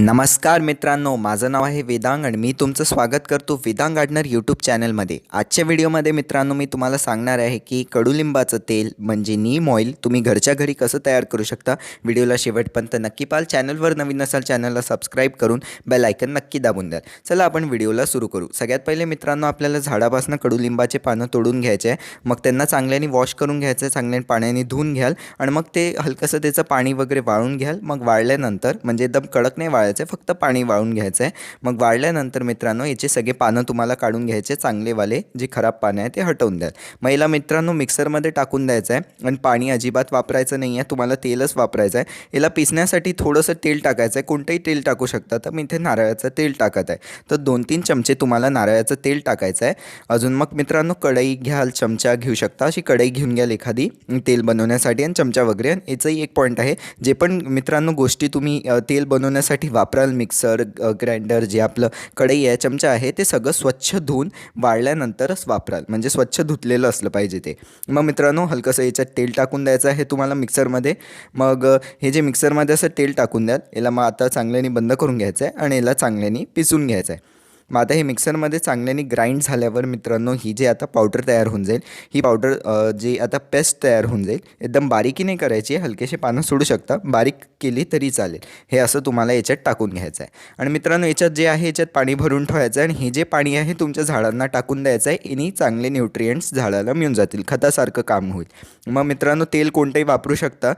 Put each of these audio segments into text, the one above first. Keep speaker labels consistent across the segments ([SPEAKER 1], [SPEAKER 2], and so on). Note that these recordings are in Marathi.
[SPEAKER 1] नमस्कार मित्रांनो, माझं नाव आहे वेदांग आणि मी तुमचं स्वागत करतो वेदांग गार्डनर यूट्यूब चॅनलमध्ये। आजच्या व्हिडिओमध्ये मित्रांनो मी तुम्हाला सांगणार आहे की कडुलिंबाचं तेल म्हणजे नीम ऑइल तुम्ही घरच्या घरी कसं तयार करू शकता। व्हिडिओला शेवटपर्यंत नक्की पाहाल। चॅनलवर नवीन असाल चॅनलला सबस्क्राईब करून बेल आयकन नक्की दाबून द्या। चला आपण व्हिडिओला सुरू करू। सगळ्यात पहिले मित्रांनो आपल्याला झाडापासून कडुलिंबाचे पानं तोडून घ्यायचे आहे। मग त्यांना चांगल्याने वॉश करून घ्यायचं, चांगल्याने पाण्याने धुवून घ्याल आणि मग ते हलकसं त्याचं पाणी वगैरे वाळून घ्याल। मग वाळल्यानंतर म्हणजे एकदम कडक नाही वाळायचं, फक्त पाणी वाळून घ्यायचं आहे। मग वाळल्यानंतर मित्रांनो याचे सगळे पानं तुम्हाला काढून घ्यायचे, चांगलेवाले जे खराब पानं आहे ते हटवून द्याल। मग याला मित्रांनो मिक्सरमध्ये टाकून द्यायचं आहे आणि पाणी अजिबात वापरायचं नाही आहे, तुम्हाला तेलच वापरायचं आहे। याला पिसण्यासाठी थोडंसं तेल टाकायचं आहे, कोणतंही तेल टाकू शकता। तर मी इथे नारळाचं तेल टाकत आहे, तर 2-3 चमचे तुम्हाला नारळाचं तेल टाकायचं आहे। अजून मग मित्रांनो कढई घ्याल, चमचा घेऊ शकता, अशी कढई घेऊन घ्याल एखादी तेल बनवण्यासाठी आणि चमचा वगैरे। याचंही एक पॉईंट आहे, जे पण मित्रांनो गोष्टी तुम्ही तेल बनवण्यासाठी वापराल, मिक्सर, ग्राइंडर, जे आपलं कढई आहे, चमचा आहे, ते सगळं स्वच्छ धुवून वाळल्यानंतरच वापराल, म्हणजे स्वच्छ धुतलेलं असलं पाहिजे ते। मग मित्रांनो हलकंसं याच्यात तेल टाकून द्यायचं आहे तुम्हाला मिक्सरमध्ये। मग हे जे मिक्सरमध्ये असं तेल टाकून द्याल, याला मग आता चांगल्याने बंद करून घ्यायचं आहे आणि याला चांगल्याने पिसून घ्यायचं आहे। मग आता हे मिक्सरमध्ये चांगल्याने ग्राइंड झाल्यावर मित्रांनो ही जे आता पावडर तयार होऊन जाईल, ही पावडर जी आता पेस्ट तयार होऊन जाईल, एकदम बारीकी नाही करायची, हलकेसे पानं सोडू शकता, बारीक केली तरी चालेल। हे असं तुम्हाला याच्यात टाकून घ्यायचं आहे आणि मित्रांनो याच्यात जे आहे याच्यात पाणी भरून ठेवायचं आहे आणि हे जे पाणी आहे तुमच्या झाडांना टाकून द्यायचं आहे। यानी चांगले न्यूट्रिएंट्स झाडाला मिळून जातील, खतासारखं काम होईल। मग मित्रांनो तेल कोणतंही वापरू शकता,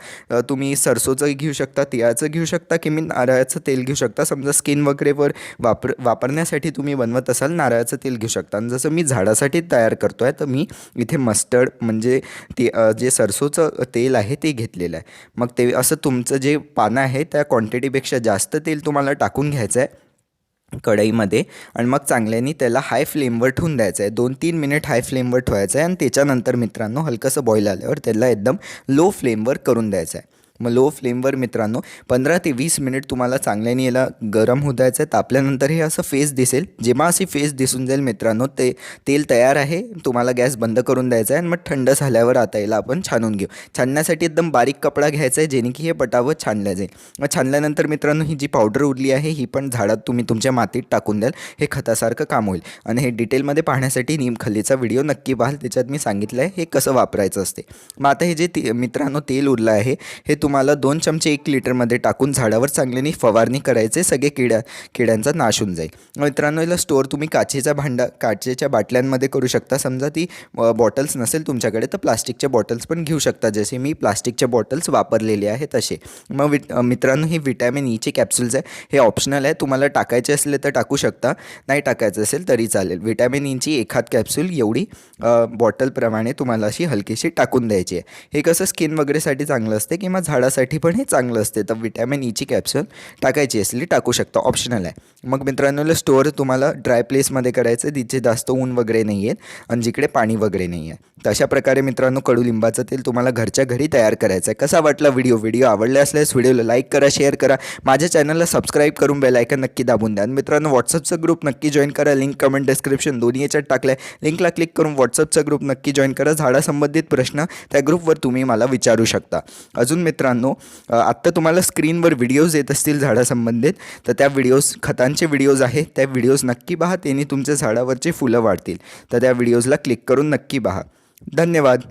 [SPEAKER 1] तुम्ही सरसोचं घेऊ शकता, तिळाचं घेऊ शकता, की मी नारळाचं तेल घेऊ शकता। समजा स्किन वगैरेवर वापरण्यासाठी तुम्ही बनवत असाल नारळाचं तेल घेऊ शकता। आणि जसं मी झाडासाठी तयार करतो आहे, तर मी इथे मस्टर्ड म्हणजे ते जे सरसोचं तेल आहे ते घेतलेलं आहे। मग ते असं तुमचं जे पानं आहे त्या क्वांटिटीपेक्षा जास्त तेल तुम्हाला टाकून घ्यायचं आहे कढईमध्ये आणि मग चांगल्याने त्याला हाय फ्लेमवर ठेवून द्यायचं आहे। 2-3 मिनिट हाय फ्लेमवर ठेवायचं आहे आणि त्याच्यानंतर मित्रांनो हलकंसं बॉईल आल्यावर त्याला एकदम लो फ्लेमवर करून द्यायचं आहे। मग लो फ्लेमवर मित्रांनो 15 ते 20 मिनिट तुम्हाला चांगल्याने याला गरम होऊ द्यायचं आहे। तापल्यानंतर हे असं फेस दिसेल, जेव्हा अशी फेस दिसून जाईल मित्रांनो ते तेल तयार आहे, तुम्हाला गॅस बंद करून द्यायचा आहे आणि मग थंड झाल्यावर आता याला आपण छानून घेऊ। छानण्यासाठी एकदम बारीक कपडा घ्यायचा आहे, जेणे की हे पटापट छानलं जाईल। मग छानल्यानंतर मित्रांनो ही जी पावडर उरली आहे ही पण झाडात तुम्ही तुमच्या मातीत टाकून द्याल, हे खतासारखं काम होईल। आणि हे डिटेलमध्ये पाहण्यासाठी नीमखलीचा व्हिडिओ नक्की पाहाल, त्याच्यात मी सांगितलं आहे हे कसं वापरायचं असते। मग आता हे जे मित्रांनो तेल उरलं आहे हे तुम्हाला 2 चमचे 1 लिटरमध्ये टाकून झाडावर चांगल्याने फवारणी करायचे, सगळे किड्यांचा नाश होऊन जाईल। मित्रांनो याला स्टोअर तुम्ही काचेच्या बाटल्यांमध्ये करू शकता। समजा ती बॉटल्स नसेल तुमच्याकडे तर प्लास्टिकच्या बॉटल्स पण घेऊ शकता, जसे मी प्लास्टिकच्या बॉटल्स वापरलेले आहे तसे। मग मित्रांनो ही विटॅमिन ईचे कॅप्सूल्स आहे, हे ऑप्शनल आहे, तुम्हाला टाकायचे असले तर टाकू शकता, नाही टाकायचं असेल तरी चालेल। विटॅमिन ईची एखाद कॅप्सूल एवढी बॉटलप्रमाणे तुम्हाला अशी हलकीशी टाकून द्यायची आहे। हे कसं स्किन वगैरेसाठी चांगलं असते किंवा झाडासाठी पण हे चांगलं असते, तर विटॅमिन ईची कॅप्सूल टाकायची असली टाकू शकता, ऑप्शनल आहे। मग मित्रांनो स्टोअर तुम्हाला ड्राय प्लेसमध्ये करायचं, जिथे जास्त ऊन वगैरे नाही आहे आणि जिकडे पाणी वगैरे नाही आहे। तर अशा प्रकारे मित्रांनो कडुलिंबाचं तेल तुम्हाला घरच्या घरी तयार करायचं आहे। कसा वाटला व्हिडिओ आवडला असल्यास व्हिडिओला लाईक करा, शेअर करा, माझ्या चॅनलला सबस्क्राईब करून बेल आयकन नक्की दाबून द्या। आणि मित्रांनो व्हॉट्सअपचा ग्रुप नक्की जॉईन करा, लिंक कमेंट डिस्क्रिप्शन दोन्ही याच्यात टाकलं आहे, लिंकला क्लिक करून व्हॉट्सअपचा ग्रुप नक्की जॉईन करा। झाडासंबंधित प्रश्न त्या ग्रुपवर तुम्ही मला विचारू शकता। अजून मित्रांनो आत्ता तुम्हाला स्क्रीनवर व्हिडिओज येत असतील झाडासंबंधित, तर त्या खतांचे व्हिडिओज आहेत, त्या व्हिडिओज नक्की पहा, त्यांनी तुमच्या झाडावरची फुलं वाढतील। तर त्या व्हिडिओजला क्लिक करून नक्की पहा। धन्यवाद।